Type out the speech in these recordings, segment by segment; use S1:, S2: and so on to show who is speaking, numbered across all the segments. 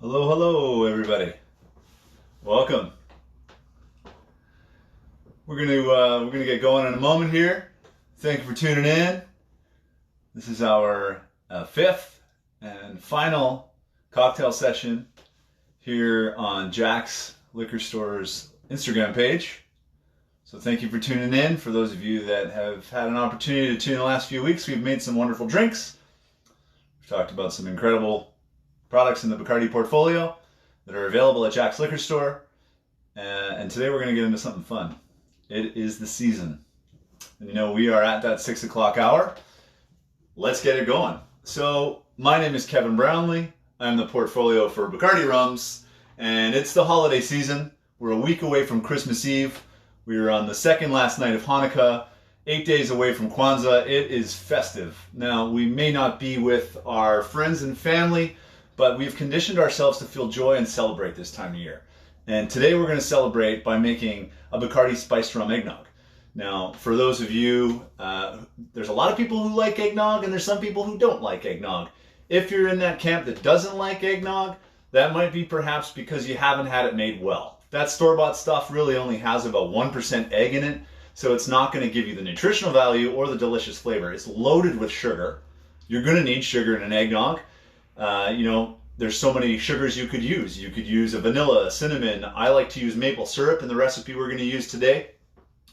S1: Hello, hello, everybody. Welcome. We're gonna get going in a moment here. Thank you for tuning in. This is our fifth and final cocktail session here on Jack's Liquor Store's Instagram page. So thank you for tuning in. For those of you that have had an opportunity to tune in the last few weeks, we've made some wonderful drinks. We've talked about some incredible products in the Bacardi portfolio that are available at Jack's Liquor Store. And today we're going to get into something fun. It is the season. And you know, we are at that 6 o'clock hour. Let's get it going. So my name is Kevin Brownlee. I'm the portfolio for Bacardi Rums. And it's the holiday season. We're a week away from Christmas Eve. We are on the second last night of Hanukkah. 8 days away from Kwanzaa. It is festive. Now, we may not be with our friends and family, but we've conditioned ourselves to feel joy and celebrate this time of year. And today we're going to celebrate by making a Bacardi spiced rum eggnog. Now, for those of you, there's a lot of people who like eggnog and there's some people who don't like eggnog. If you're in that camp that doesn't like eggnog, that might be perhaps because you haven't had it made well. That store-bought stuff really only has about 1% egg in it, so it's not going to give you the nutritional value or the delicious flavor. It's loaded with sugar. You're going to need sugar in an eggnog. There's so many sugars you could use. You could use a vanilla, a cinnamon. I like to use maple syrup in the recipe we're going to use today.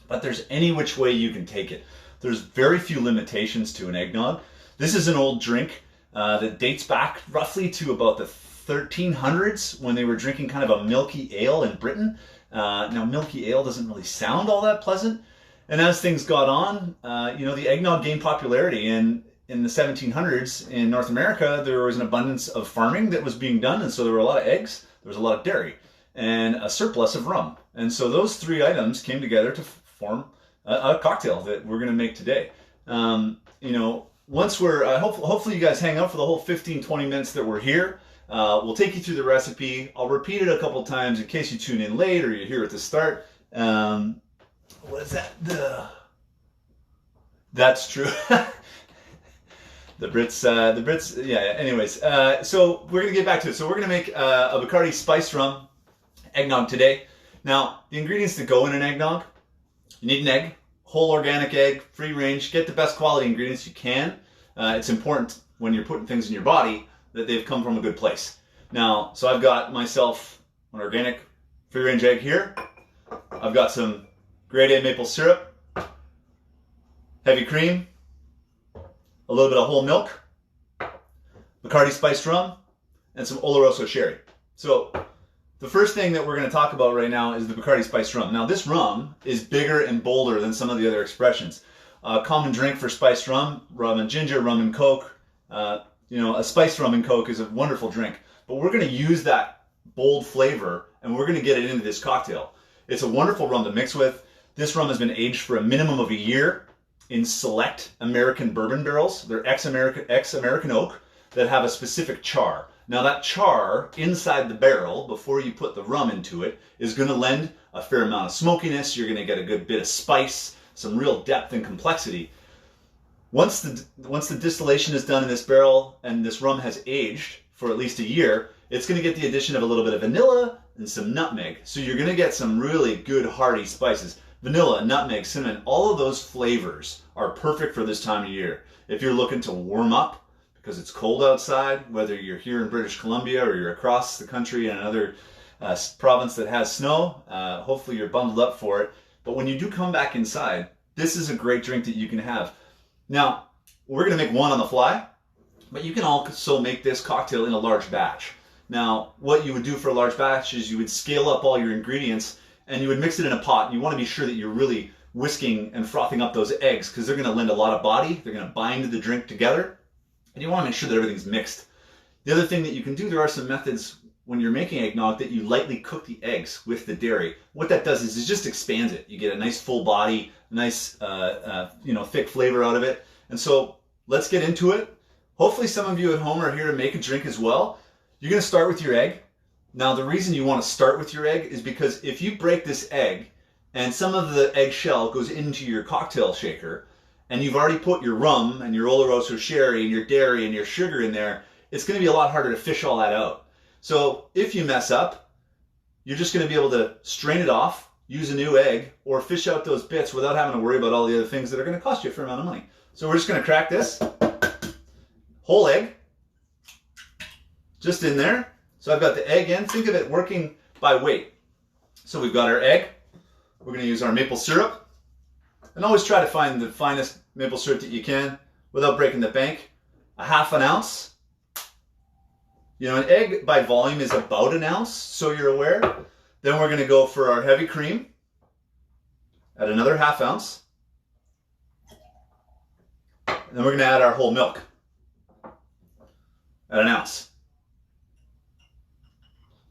S1: But there's any which way you can take it. There's very few limitations to an eggnog. This is an old drink that dates back roughly to about the 1300s when they were drinking kind of a milky ale in Britain. Now, milky ale doesn't really sound all that pleasant. And as things got on, the eggnog gained popularity. And in the 1700s in North America, there was an abundance of farming that was being done, and so there were a lot of eggs, there was a lot of dairy, and a surplus of rum. And so those three items came together to form a cocktail that we're going to make today. Once we're, hopefully you guys hang out for the whole 15-20 minutes that we're here. We'll take you through the recipe. I'll repeat it a couple times in case you tune in late or you're here at the start. What is that? That's true. The Brits, yeah, anyways. So we're going to get back to it. So we're going to make a Bacardi spiced rum eggnog today. Now, the ingredients that go in an eggnog, you need an egg, whole organic egg, free range. Get the best quality ingredients you can. It's important when you're putting things in your body that they've come from a good place. Now, so I've got myself an organic free range egg here. I've got some grated maple syrup, heavy cream, a little bit of whole milk, Bacardi spiced rum, and some oloroso sherry. So the first thing that we're going to talk about right now is the Bacardi spiced rum. Now this rum is bigger and bolder than some of the other expressions. A common drink for spiced rum and ginger, rum and coke. A spiced rum and coke is a wonderful drink. But we're going to use that bold flavor and we're going to get it into this cocktail. It's a wonderful rum to mix with. This rum has been aged for a minimum of a year in select American bourbon barrels. They're ex-American oak that have a specific char. Now that char inside the barrel, before you put the rum into it, is going to lend a fair amount of smokiness. You're going to get a good bit of spice, some real depth and complexity. Once the distillation is done in this barrel and this rum has aged for at least a year, it's going to get the addition of a little bit of vanilla and some nutmeg. So you're going to get some really good hearty spices. Vanilla, nutmeg, cinnamon, all of those flavors are perfect for this time of year. If you're looking to warm up because it's cold outside, whether you're here in British Columbia or you're across the country in another province that has snow, hopefully you're bundled up for it. But when you do come back inside, this is a great drink that you can have. Now, we're going to make one on the fly, but you can also make this cocktail in a large batch. Now, what you would do for a large batch is you would scale up all your ingredients and you would mix it in a pot. And you want to be sure that you're really whisking and frothing up those eggs because they're going to lend a lot of body. They're going to bind the drink together. And you want to make sure that everything's mixed. The other thing that you can do, there are some methods when you're making eggnog that you lightly cook the eggs with the dairy. What that does is it just expands it. You get a nice full body, nice thick flavor out of it. And so let's get into it. Hopefully some of you at home are here to make a drink as well. You're going to start with your egg. Now, the reason you want to start with your egg is because if you break this egg and some of the eggshell goes into your cocktail shaker and you've already put your rum and your oloroso sherry and your dairy and your sugar in there, it's going to be a lot harder to fish all that out. So if you mess up, you're just going to be able to strain it off, use a new egg, or fish out those bits without having to worry about all the other things that are going to cost you a fair amount of money. So we're just going to crack this whole egg just in there. So I've got the egg in. Think of it working by weight. So we've got our egg. We're going to use our maple syrup. And always try to find the finest maple syrup that you can without breaking the bank. A ½ ounce. You know, an egg by volume is about 1 ounce, so you're aware. Then we're going to go for our heavy cream at another ½ ounce. And then we're going to add our whole milk at 1 ounce.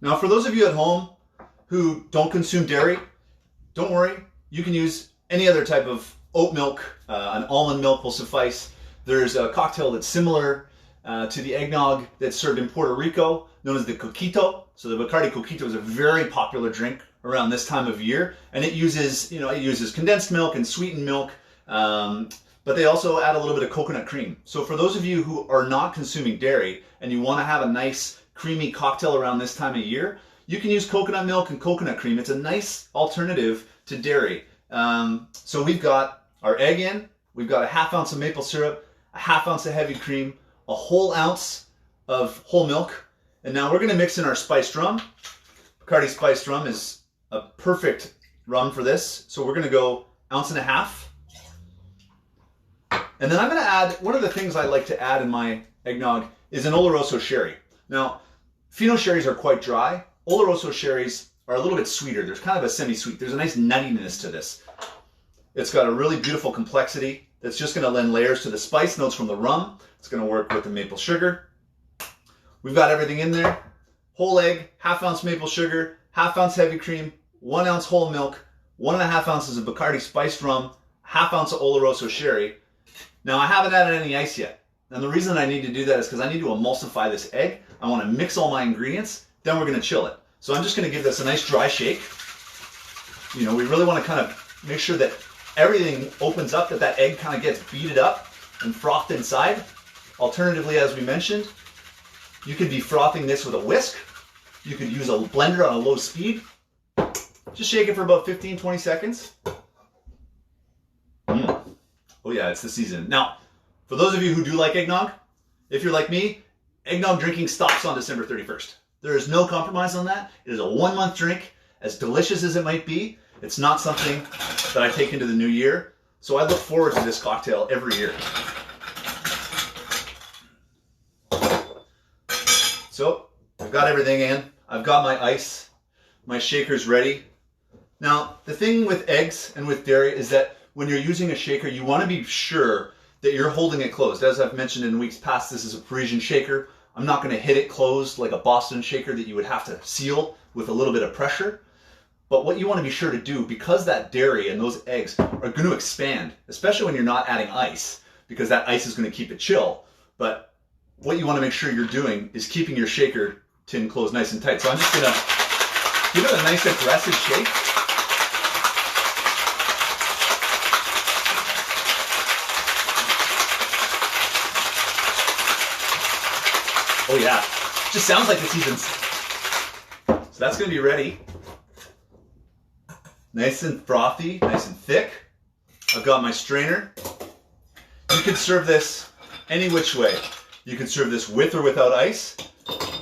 S1: Now, for those of you at home who don't consume dairy, don't worry. You can use any other type of oat milk. An almond milk will suffice. There's a cocktail that's similar to the eggnog that's served in Puerto Rico, known as the coquito. So the Bacardi coquito is a very popular drink around this time of year, and it uses, condensed milk and sweetened milk, but they also add a little bit of coconut cream. So for those of you who are not consuming dairy and you want to have a nice creamy cocktail around this time of year, you can use coconut milk and coconut cream. It's a nice alternative to dairy. So we've got our egg in, we've got a ½ ounce of maple syrup, a ½ ounce of heavy cream, a whole ounce of whole milk, and now we're going to mix in our spiced rum. Bacardi spiced rum is a perfect rum for this, so we're going to go 1.5 ounces. And then I'm going to add, one of the things I like to add in my eggnog is an oloroso sherry. Now, Fino sherries are quite dry. Oloroso sherries are a little bit sweeter. There's kind of a semi-sweet. There's a nice nuttiness to this. It's got a really beautiful complexity that's just going to lend layers to the spice notes from the rum. It's going to work with the maple sugar. We've got everything in there. Whole egg, ½ ounce maple sugar, ½ ounce heavy cream, 1 ounce whole milk, 1.5 ounces of Bacardi spiced rum, ½ ounce of oloroso sherry. Now I haven't added any ice yet. And the reason I need to do that is because I need to emulsify this egg. I want to mix all my ingredients, then we're going to chill it. So I'm just going to give this a nice dry shake. We really want to kind of make sure that everything opens up, that that egg kind of gets beaten up and frothed inside. Alternatively, as we mentioned, you could be frothing this with a whisk. You could use a blender on a low speed. Just shake it for about 15-20 seconds. Oh yeah, it's the season. Now, for those of you who do like eggnog, if you're like me, eggnog drinking stops on December 31st. There is no compromise on that. It is a 1-month drink, as delicious as it might be. It's not something that I take into the new year. So I look forward to this cocktail every year. So I've got everything in. I've got my ice. My shaker's ready. Now, the thing with eggs and with dairy is that when you're using a shaker, you want to be sure that you're holding it closed. As I've mentioned in weeks past, this is a Parisian shaker. I'm not going to hit it closed like a Boston shaker that you would have to seal with a little bit of pressure. But what you want to be sure to do, because that dairy and those eggs are going to expand, especially when you're not adding ice, because that ice is going to keep it chill. But what you want to make sure you're doing is keeping your shaker tin closed nice and tight. So I'm just going to give it a nice aggressive shake. Oh yeah, just sounds like the season's. So that's going to be ready. Nice and frothy, nice and thick. I've got my strainer. You can serve this any which way. You can serve this with or without ice.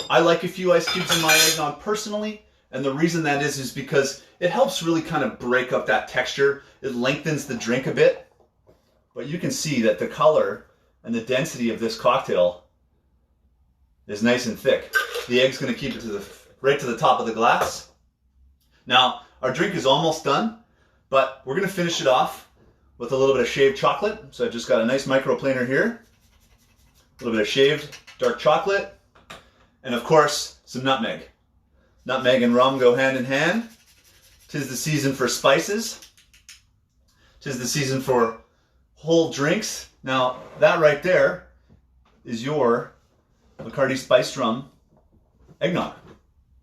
S1: I like a few ice cubes in my eggnog personally, and the reason that is because it helps really kind of break up that texture. It lengthens the drink a bit. But you can see that the color and the density of this cocktail is nice and thick. The egg's going to keep it right to the top of the glass. Now, our drink is almost done, but we're going to finish it off with a little bit of shaved chocolate. So I've just got a nice microplaner here. A little bit of shaved dark chocolate. And of course, some nutmeg. Nutmeg and rum go hand in hand. 'Tis the season for spices. 'Tis the season for whole drinks. Now, that right there is your Bacardi spiced rum eggnog.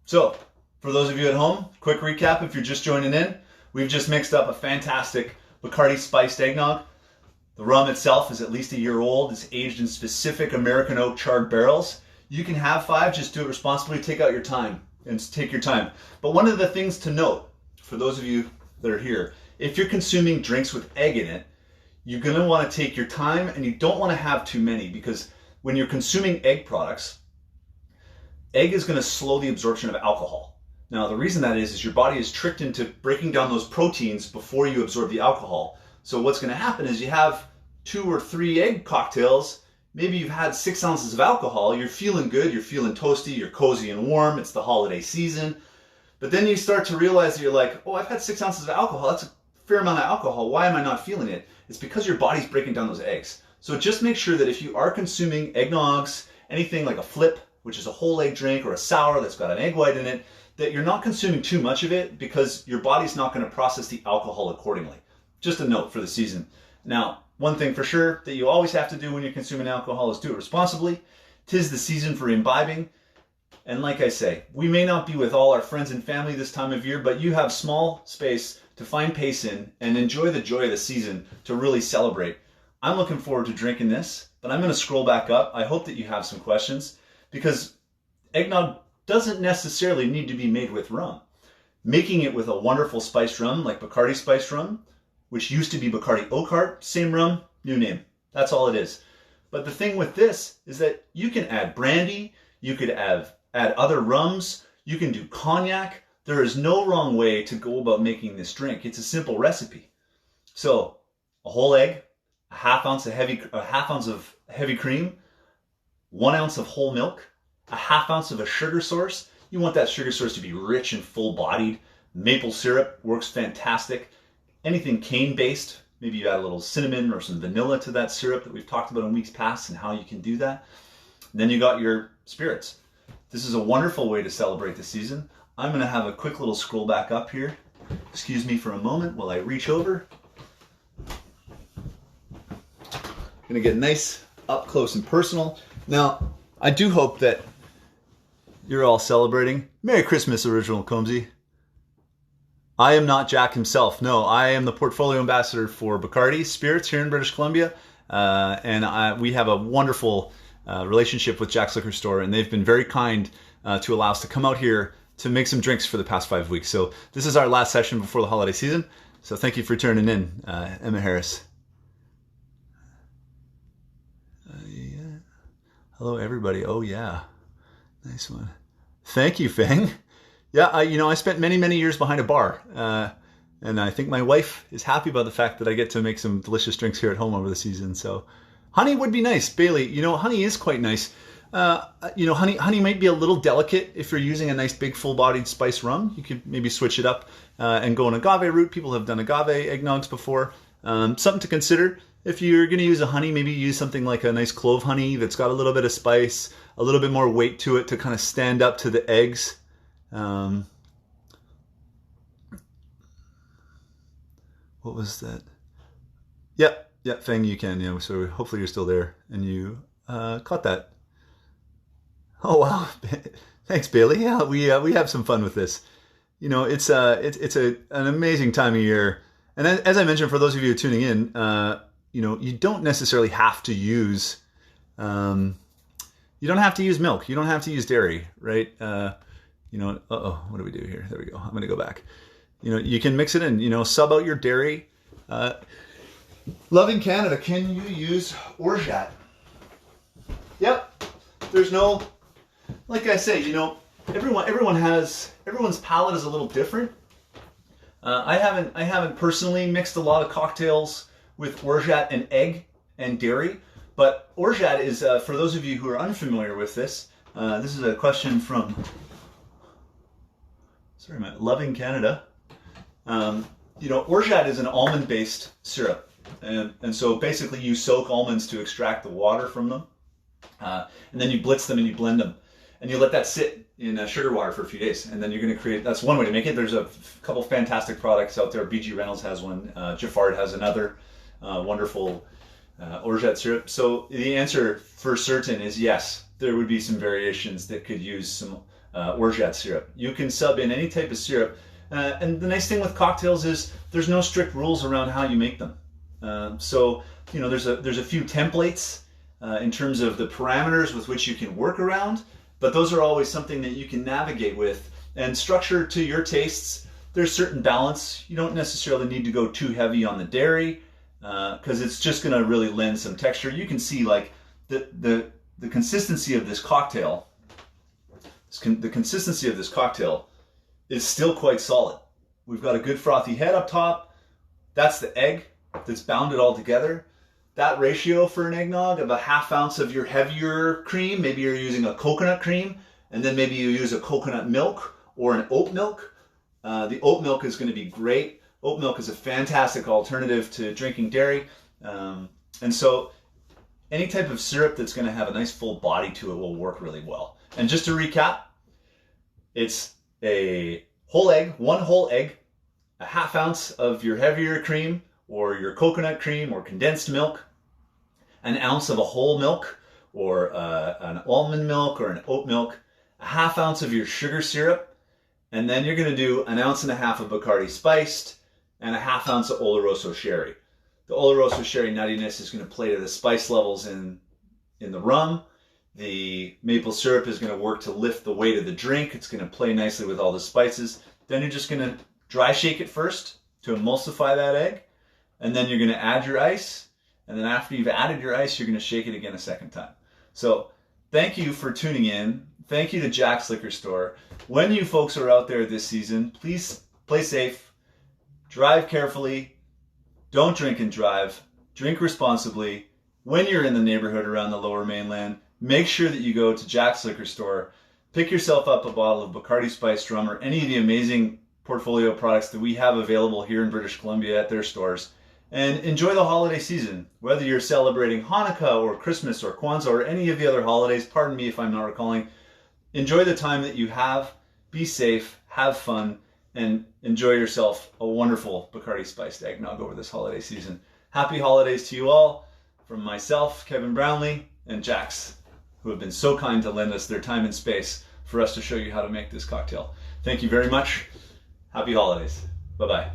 S1: So, for those of you at home, quick recap if you're just joining in. We've just mixed up a fantastic Bacardi spiced eggnog. The rum itself is at least a year old. It's aged in specific American oak charred barrels. You can have 5, just do it responsibly, take out your time, and take your time. But one of the things to note, for those of you that are here, if you're consuming drinks with egg in it, you're gonna wanna take your time, and you don't wanna have too many, because when you're consuming egg products, egg is gonna slow the absorption of alcohol. Now, the reason that is your body is tricked into breaking down those proteins before you absorb the alcohol. So what's gonna happen is you have 2 or 3 egg cocktails, maybe you've had 6 ounces of alcohol, you're feeling good, you're feeling toasty, you're cozy and warm, it's the holiday season. But then you start to realize that you're like, oh, I've had 6 ounces of alcohol, that's a fair amount of alcohol, why am I not feeling it? It's because your body's breaking down those eggs. So just make sure that if you are consuming eggnogs, anything like a flip, which is a whole egg drink, or a sour that's got an egg white in it, that you're not consuming too much of it, because your body's not going to process the alcohol accordingly. Just a note for the season. Now, one thing for sure that you always have to do when you're consuming alcohol is do it responsibly. 'Tis the season for imbibing. And like I say, we may not be with all our friends and family this time of year, but you have small space to find pace in and enjoy the joy of the season to really celebrate. I'm looking forward to drinking this, but I'm going to scroll back up. I hope that you have some questions, because eggnog doesn't necessarily need to be made with rum. Making it with a wonderful spiced rum like Bacardi spiced rum, which used to be Bacardi Oak Heart, same rum, new name. That's all it is. But the thing with this is that you can add brandy, you could add other rums, you can do cognac. There is no wrong way to go about making this drink. It's a simple recipe. So a whole egg, a half ounce of heavy cream, 1 ounce of whole milk, a half ounce of a sugar source. You want that sugar source to be rich and full-bodied. Maple syrup works fantastic. Anything cane-based, maybe you add a little cinnamon or some vanilla to that syrup that we've talked about in weeks past and how you can do that. And then you got your spirits. This is a wonderful way to celebrate the season. I'm going to have a quick little scroll back up here. Excuse me for a moment while I reach over. Going to get nice up close and personal. Now, I do hope that you're all celebrating. Merry Christmas, Original Combsy. I am not Jack himself. No, I am the portfolio ambassador for Bacardi Spirits here in British Columbia. We have a wonderful relationship with Jack's Liquor Store, and they've been very kind to allow us to come out here to make some drinks for the past 5 weeks. So this is our last session before the holiday season. So thank you for tuning in, Emma Harris. Yeah. Hello, everybody. Oh, yeah. Nice one. Thank you, Fang. Yeah, I spent many years behind a bar, and I think my wife is happy about the fact that I get to make some delicious drinks here at home over the season. So, honey would be nice, Bailey. Honey is quite nice. Honey might be a little delicate if you're using a nice big full-bodied spiced rum. You could maybe switch it up and go an agave route. People have done agave eggnogs before. Something to consider. If you're going to use a honey, maybe use something like a nice clove honey that's got a little bit of spice, a little bit more weight to it to kind of stand up to the eggs. What was that? Yep, Fang, you can. Yeah, so hopefully you're still there and you caught that. Oh wow, thanks, Bailey. Yeah, we have some fun with this. It's an amazing time of year, and as I mentioned, for those of you tuning in, you don't necessarily have to use. You don't have to use milk. You don't have to use dairy, right? What do we do here? There we go. I'm going to go back. You can mix it in, sub out your dairy. Love in Canada, can you use orgeat? Yep. There's no, like I say, everyone's palate is a little different. I haven't personally mixed a lot of cocktails with orgeat and egg and dairy, but orgeat is, for those of you who are unfamiliar with this is a question from, Love in Canada. Orgeat is an almond-based syrup, and so basically you soak almonds to extract the water from them, and then you blitz them and you blend them, and you let that sit in sugar water for a few days, and then you're going to create. That's one way to make it. There's a couple fantastic products out there. BG Reynolds has one. Giffard has another wonderful orgeat syrup. So the answer for certain is yes. There would be some variations that could use some orgeat syrup. You can sub in any type of syrup. And the nice thing with cocktails is there's no strict rules around how you make them. So there's a few templates in terms of the parameters with which you can work around, but those are always something that you can navigate with and structure to your tastes. There's certain balance. You don't necessarily need to go too heavy on the dairy because it's just going to really lend some texture. You can see like the consistency of this cocktail. The consistency of this cocktail is still quite solid. We've got a good frothy head up top. That's the egg that's bound it all together. That ratio for an eggnog of a ½ ounce of your heavier cream, maybe you're using a coconut cream, and then maybe you use a coconut milk or an oat milk. The oat milk is going to be great. Oat milk is a fantastic alternative to drinking dairy. And so any type of syrup that's going to have a nice full body to it will work really well. And just to recap, it's a whole egg, one whole egg, a ½ ounce of your heavier cream or your coconut cream or condensed milk, an ounce of a whole milk or an almond milk or an oat milk, a ½ ounce of your sugar syrup, and then you're going to do an 1.5 ounces of Bacardi spiced and a ½ ounce of oloroso sherry. The oloroso sherry nuttiness is going to play to the spice levels in the rum. The maple syrup is going to work to lift the weight of the drink. It's going to play nicely with all the spices. Then you're just going to dry shake it first to emulsify that egg. And then you're going to add your ice. And then after you've added your ice, you're going to shake it again a second time. So thank you for tuning in. Thank you to Jack's Liquor Store. When you folks are out there this season, please play safe, drive carefully, don't drink and drive, drink responsibly. When you're in the neighborhood around the Lower Mainland, make sure that you go to Jack's Liquor Store, pick yourself up a bottle of Bacardi Spiced Rum or any of the amazing portfolio products that we have available here in British Columbia at their stores, and enjoy the holiday season. Whether you're celebrating Hanukkah or Christmas or Kwanzaa or any of the other holidays, pardon me if I'm not recalling, enjoy the time that you have, be safe, have fun, and enjoy yourself a wonderful Bacardi Spiced Eggnog over this holiday season. Happy holidays to you all from myself, Kevin Brownlee, and Jax, who have been so kind to lend us their time and space for us to show you how to make this cocktail. Thank you very much. Happy holidays. Bye-bye.